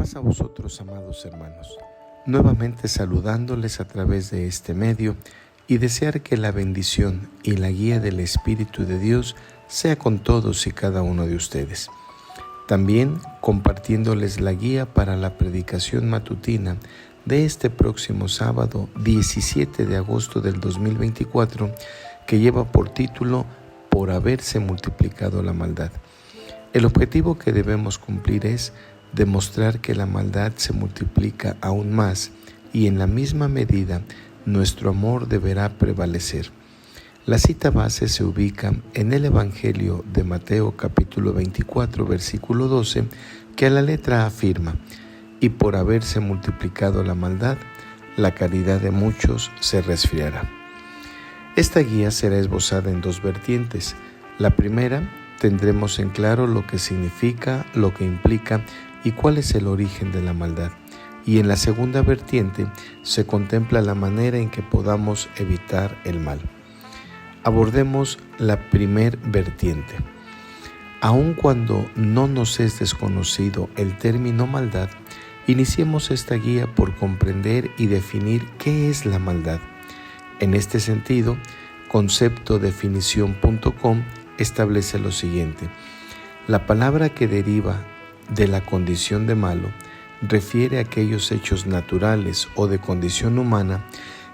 Paz a vosotros, amados hermanos, nuevamente saludándoles a través de este medio y desear que la bendición y la guía del Espíritu de Dios sea con todos y cada uno de ustedes. También compartiéndoles la guía para la predicación matutina de este próximo sábado 17 de agosto del 2024, que lleva por título Por haberse multiplicado la maldad. El objetivo que debemos cumplir es demostrar que la maldad se multiplica aún más y en la misma medida nuestro amor deberá prevalecer. La cita base se ubica en el Evangelio de Mateo capítulo 24 versículo 12, que a la letra afirma: y por haberse multiplicado la maldad, la caridad de muchos se resfriará. Esta guía será esbozada en dos vertientes. La primera, tendremos en claro lo que significa, lo que implica y cuál es el origen de la maldad. Y en la segunda vertiente se contempla la manera en que podamos evitar el mal. Abordemos la primer vertiente. Aun cuando no nos es desconocido el término maldad, iniciemos esta guía por comprender y definir qué es la maldad. En este sentido, conceptodefinición.com establece lo siguiente: la palabra que deriva de la condición de malo refiere a aquellos hechos naturales o de condición humana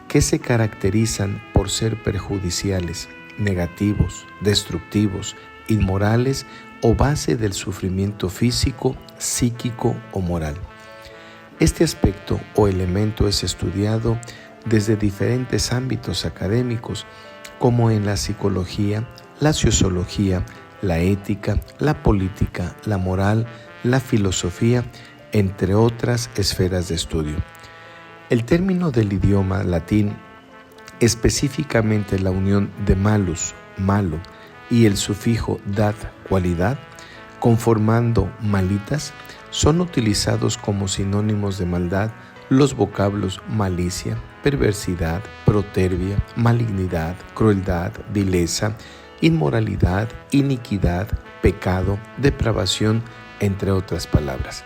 que se caracterizan por ser perjudiciales, negativos, destructivos, inmorales o base del sufrimiento físico, psíquico o moral. Este aspecto o elemento es estudiado desde diferentes ámbitos académicos, como en la psicología, la sociología, la ética, la política, la moral, la filosofía, entre otras esferas de estudio. El término del idioma latín, específicamente la unión de malus, malo, y el sufijo dat, cualidad, conformando malitas, son utilizados como sinónimos de maldad los vocablos malicia, perversidad, protervia, malignidad, crueldad, vileza, inmoralidad, iniquidad, pecado, depravación, entre otras palabras.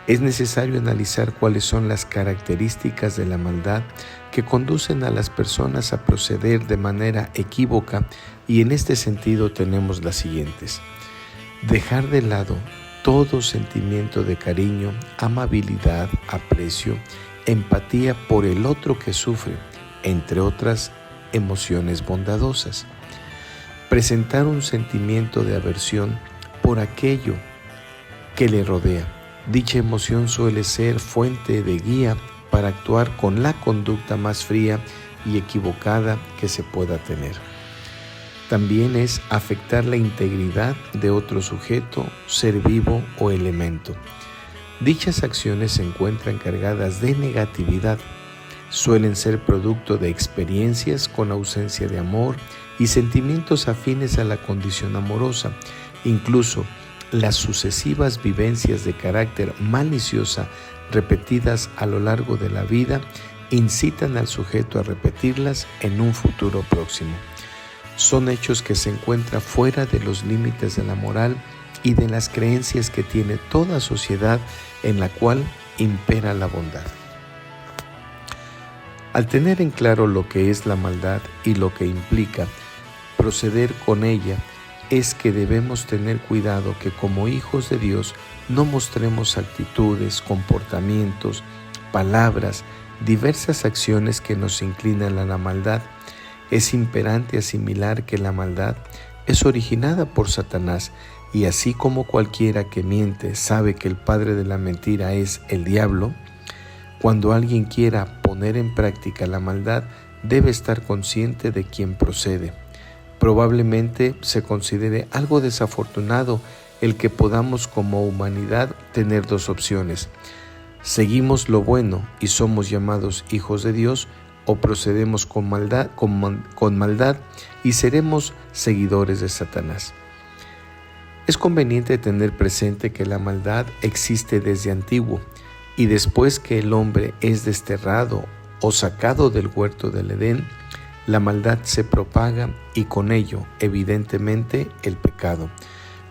Es necesario analizar cuáles son las características de la maldad que conducen a las personas a proceder de manera equívoca, y en este sentido tenemos las siguientes: dejar de lado todo sentimiento de cariño, amabilidad, aprecio, empatía por el otro que sufre, entre otras emociones bondadosas. Presentar un sentimiento de aversión por aquello que le rodea. Dicha emoción suele ser fuente de guía para actuar con la conducta más fría y equivocada que se pueda tener. También es afectar la integridad de otro sujeto, ser vivo o elemento. Dichas acciones se encuentran cargadas de negatividad. Suelen ser producto de experiencias con ausencia de amor y sentimientos afines a la condición amorosa. Incluso las sucesivas vivencias de carácter maliciosa repetidas a lo largo de la vida incitan al sujeto a repetirlas en un futuro próximo. Son hechos que se encuentran fuera de los límites de la moral y de las creencias que tiene toda sociedad en la cual impera la bondad. Al tener en claro lo que es la maldad y lo que implica proceder con ella, es que debemos tener cuidado que como hijos de Dios no mostremos actitudes, comportamientos, palabras, diversas acciones que nos inclinan a la maldad. Es imperante asimilar que la maldad es originada por Satanás, y así como cualquiera que miente sabe que el padre de la mentira es el diablo, cuando alguien quiera poner en práctica la maldad debe estar consciente de quién procede. Probablemente se considere algo desafortunado el que podamos como humanidad tener dos opciones: seguimos lo bueno y somos llamados hijos de Dios, o procedemos con maldad y seremos seguidores de Satanás. Es conveniente tener presente que la maldad existe desde antiguo, y después que el hombre es desterrado o sacado del huerto del Edén, la maldad se propaga y con ello, evidentemente, el pecado.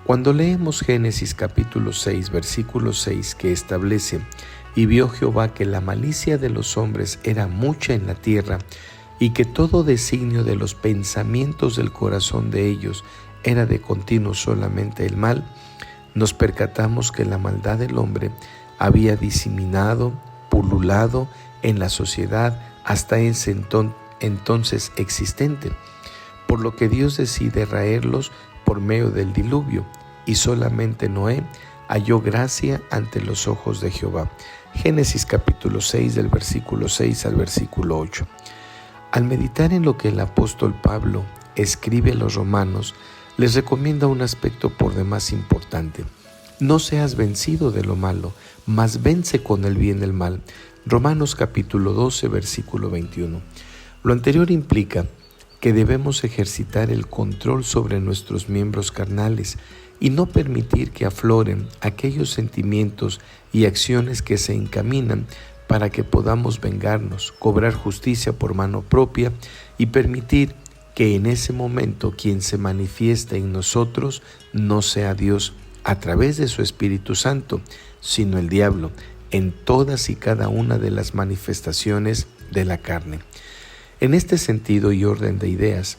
Cuando leemos Génesis capítulo 6, versículo 6, que establece: «Y vio Jehová que la malicia de los hombres era mucha en la tierra, y que todo designio de los pensamientos del corazón de ellos era de continuo solamente el mal», nos percatamos que la maldad del hombre había diseminado, pululado en la sociedad hasta ese entonces existente, por lo que Dios decide raerlos por medio del diluvio, y solamente Noé halló gracia ante los ojos de Jehová. Génesis capítulo 6 del versículo 6 al versículo 8. Al meditar en lo que el apóstol Pablo escribe a los romanos, les recomienda un aspecto por demás importante: no seas vencido de lo malo, mas vence con el bien el mal. Romanos capítulo 12, versículo 21. Lo anterior implica que debemos ejercitar el control sobre nuestros miembros carnales y no permitir que afloren aquellos sentimientos y acciones que se encaminan para que podamos vengarnos, cobrar justicia por mano propia y permitir que en ese momento quien se manifieste en nosotros no sea Dios a través de su Espíritu Santo, sino el diablo en todas y cada una de las manifestaciones de la carne. En este sentido y orden de ideas,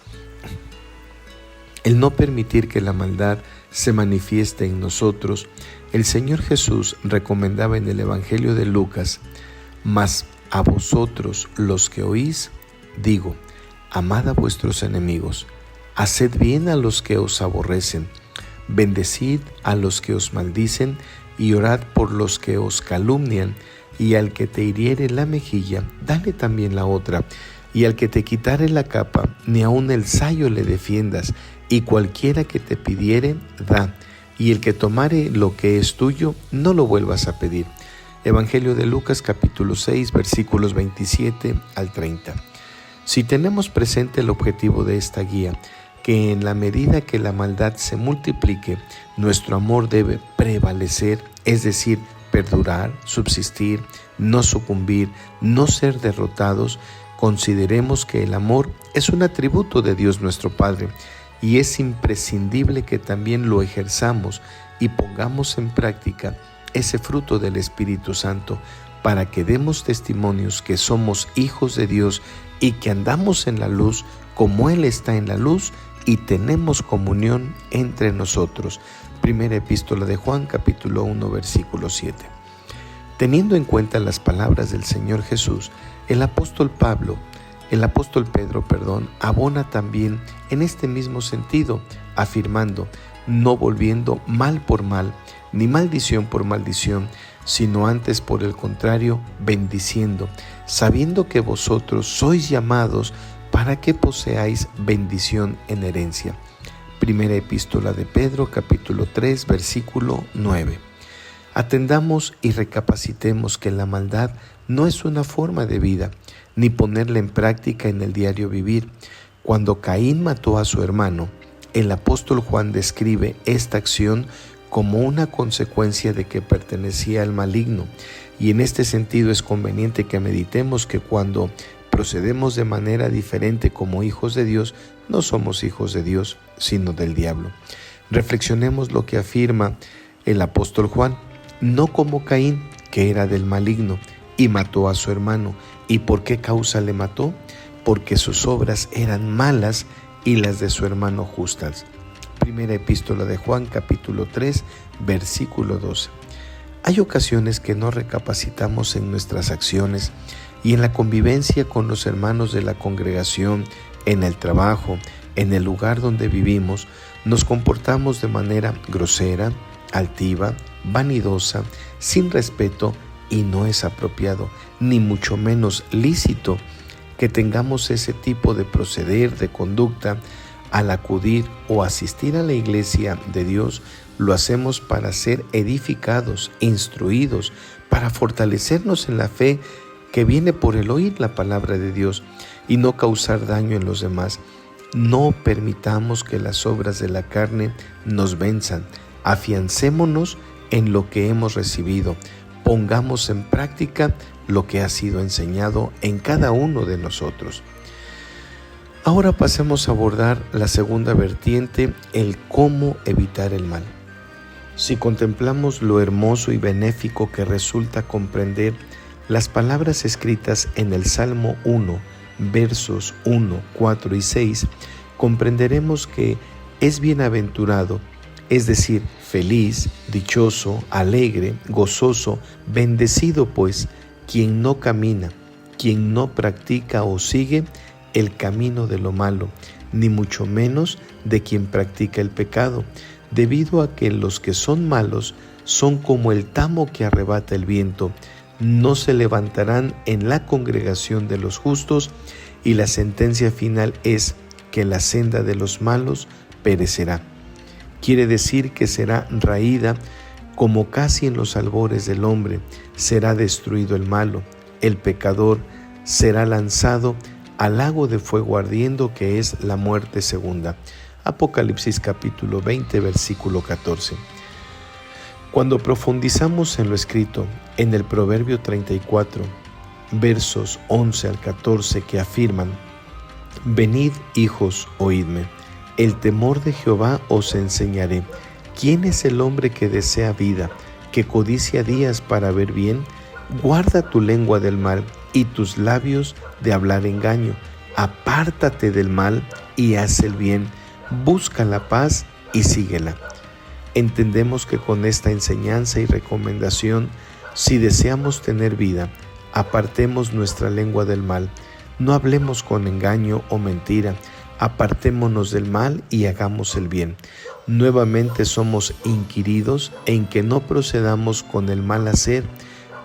el no permitir que la maldad se manifieste en nosotros, el Señor Jesús recomendaba en el Evangelio de Lucas: «Mas a vosotros los que oís, digo, amad a vuestros enemigos, haced bien a los que os aborrecen, bendecid a los que os maldicen, y orad por los que os calumnian, y al que te hiriere la mejilla, dale también la otra, y al que te quitare la capa, ni aun el sayo le defiendas, y cualquiera que te pidiere, da, y el que tomare lo que es tuyo, no lo vuelvas a pedir». Evangelio de Lucas capítulo 6, versículos 27 al 30. Si tenemos presente el objetivo de esta guía, que en la medida que la maldad se multiplique, nuestro amor debe prevalecer, es decir, perdurar, subsistir, no sucumbir, no ser derrotados, consideremos que el amor es un atributo de Dios nuestro Padre, y es imprescindible que también lo ejerzamos y pongamos en práctica ese fruto del Espíritu Santo, para que demos testimonios que somos hijos de Dios y que andamos en la luz como Él está en la luz, y tenemos comunión entre nosotros. Primera Epístola de Juan, capítulo 1, versículo 7. Teniendo en cuenta las palabras del Señor Jesús, el apóstol Pedro, abona también en este mismo sentido, afirmando: no volviendo mal por mal, ni maldición por maldición, sino antes por el contrario, bendiciendo, sabiendo que vosotros sois llamados para que poseáis bendición en herencia. Primera Epístola de Pedro, capítulo 3, versículo 9. Atendamos y recapacitemos que la maldad no es una forma de vida, ni ponerla en práctica en el diario vivir. Cuando Caín mató a su hermano, el apóstol Juan describe esta acción como una consecuencia de que pertenecía al maligno, y en este sentido es conveniente que meditemos que cuando procedemos de manera diferente como hijos de Dios, no somos hijos de Dios, sino del diablo. Reflexionemos lo que afirma el apóstol Juan: no como Caín, que era del maligno y mató a su hermano. ¿Y por qué causa le mató? Porque sus obras eran malas y las de su hermano justas. Primera Epístola de Juan, capítulo 3, versículo 12. Hay ocasiones que no recapacitamos en nuestras acciones y en la convivencia con los hermanos de la congregación, en el trabajo, en el lugar donde vivimos, nos comportamos de manera grosera, altiva, vanidosa, sin respeto, y no es apropiado, ni mucho menos lícito, que tengamos ese tipo de proceder, de conducta. Al acudir o asistir a la iglesia de Dios, lo hacemos para ser edificados, instruidos, para fortalecernos en la fe que viene por el oír la palabra de Dios y no causar daño en los demás. No permitamos que las obras de la carne nos venzan. Afiancémonos en lo que hemos recibido. Pongamos en práctica lo que ha sido enseñado en cada uno de nosotros. Ahora pasemos a abordar la segunda vertiente, el cómo evitar el mal. Si contemplamos lo hermoso y benéfico que resulta comprender las palabras escritas en el Salmo 1, versos 1, 4 y 6, comprenderemos que es bienaventurado, es decir, feliz, dichoso, alegre, gozoso, bendecido pues, quien no camina, quien no practica o sigue el camino de lo malo, ni mucho menos de quien practica el pecado, debido a que los que son malos son como el tamo que arrebata el viento, no se levantarán en la congregación de los justos, y la sentencia final es que la senda de los malos perecerá. Quiere decir que será raída como casi en los albores del hombre, será destruido el malo, el pecador será lanzado al lago de fuego ardiendo, que es la muerte segunda. Apocalipsis capítulo 20, versículo 14. Cuando profundizamos en lo escrito en el Proverbio 34, versos 11 al 14, que afirman: Venid, hijos, oídme, el temor de Jehová os enseñaré. ¿Quién es el hombre que desea vida, que codicia días para ver bien? Guarda tu lengua del mal y tus labios de hablar engaño. Apártate del mal y haz el bien. Busca la paz y síguela. Entendemos que con esta enseñanza y recomendación, si deseamos tener vida, apartemos nuestra lengua del mal. No hablemos con engaño o mentira. Apartémonos del mal y hagamos el bien. Nuevamente somos inquiridos en que no procedamos con el mal hacer,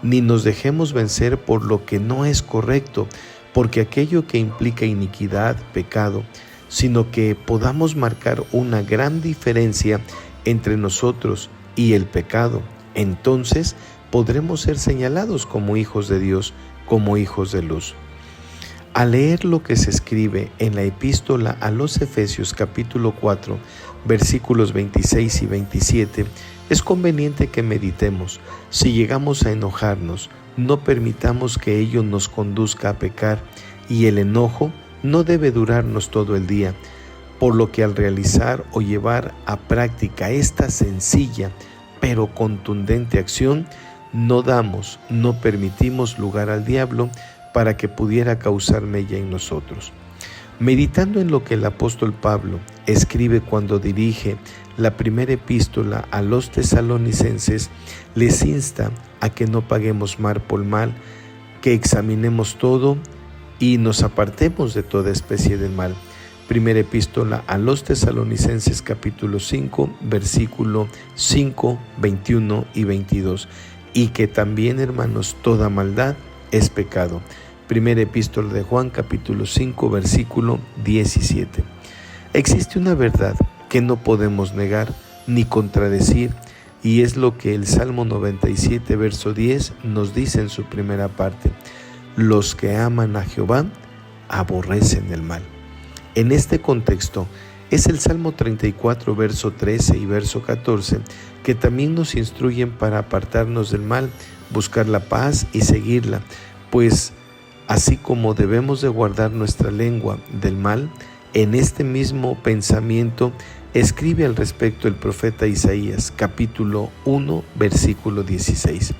ni nos dejemos vencer por lo que no es correcto, porque aquello que implica iniquidad, pecado, sino que podamos marcar una gran diferencia entre nosotros y el pecado. Entonces podremos ser señalados como hijos de Dios, como hijos de luz. Al leer lo que se escribe en la epístola a los Efesios capítulo 4, versículos 26 y 27, es conveniente que meditemos. Si llegamos a enojarnos, no permitamos que ello nos conduzca a pecar, y el enojo no debe durarnos todo el día, por lo que al realizar o llevar a práctica esta sencilla pero contundente acción, no permitimos lugar al diablo para que pudiera causar mella en nosotros. Meditando en lo que el apóstol Pablo escribe cuando dirige la primera epístola a los tesalonicenses, les insta a que no paguemos mal por mal, que examinemos todo y nos apartemos de toda especie de mal. Primera epístola a los tesalonicenses capítulo 5, versículo 5, 21 y 22. Y que también, hermanos, toda maldad es pecado. Primera epístola de Juan capítulo 5, versículo 17. Existe una verdad que no podemos negar ni contradecir, y es lo que el Salmo 97, verso 10 nos dice en su primera parte: los que aman a Jehová aborrecen el mal. En este contexto es el Salmo 34, verso 13 y verso 14, que también nos instruyen para apartarnos del mal, buscar la paz y seguirla, pues así como debemos de guardar nuestra lengua del mal, en este mismo pensamiento escribe al respecto el profeta Isaías, capítulo 1, versículo 16.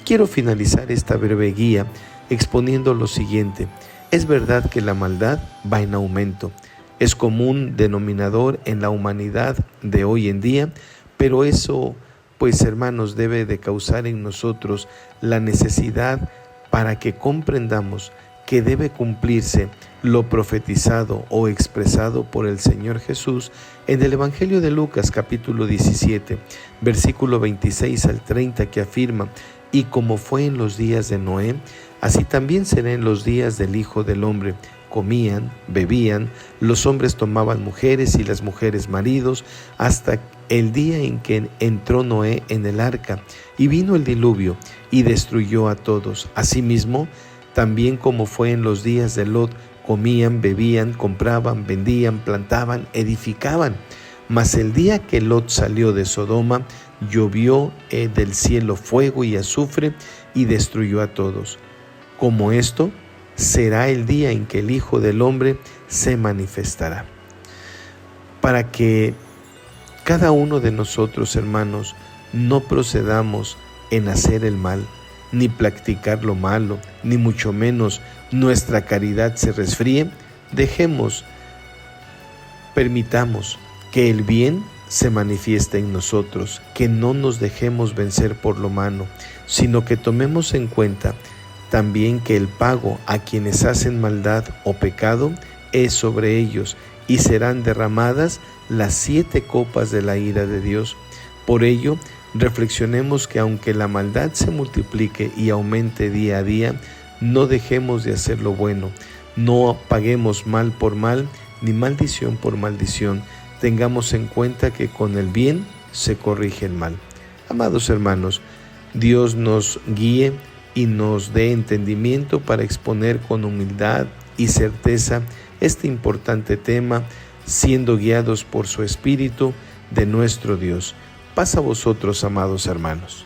Quiero finalizar esta breve guía exponiendo lo siguiente: es verdad que la maldad va en aumento, es común denominador en la humanidad de hoy en día, pero eso, pues hermanos, debe de causar en nosotros la necesidad para que comprendamos que debe cumplirse lo profetizado o expresado por el Señor Jesús en el Evangelio de Lucas capítulo 17, versículo 26 al 30, que afirma: y como fue en los días de Noé, así también será en los días del Hijo del Hombre. Comían, bebían, los hombres tomaban mujeres y las mujeres maridos, hasta el día en que entró Noé en el arca, y vino el diluvio, y destruyó a todos. Asimismo, también como fue en los días de Lot, comían, bebían, compraban, vendían, plantaban, edificaban. Mas el día que Lot salió de Sodoma, llovió del cielo fuego y azufre, y destruyó a todos. Como esto será el día en que el Hijo del Hombre se manifestará. Para que Cada uno de nosotros, hermanos, no procedamos en hacer el mal, ni practicar lo malo, ni mucho menos nuestra caridad se resfríe. Permitamos que el bien se manifieste en nosotros, que no nos dejemos vencer por lo malo, sino que tomemos en cuenta también que el pago a quienes hacen maldad o pecado es sobre ellos, y serán derramadas las 7 copas de la ira de Dios. Por ello, reflexionemos que aunque la maldad se multiplique y aumente día a día, no dejemos de hacer lo bueno, no paguemos mal por mal, ni maldición por maldición. Tengamos en cuenta que con el bien se corrige el mal. Amados hermanos, Dios nos guíe y nos dé entendimiento para exponer con humildad y certeza este importante tema, siendo guiados por su Espíritu de nuestro Dios. Paz a vosotros, amados hermanos.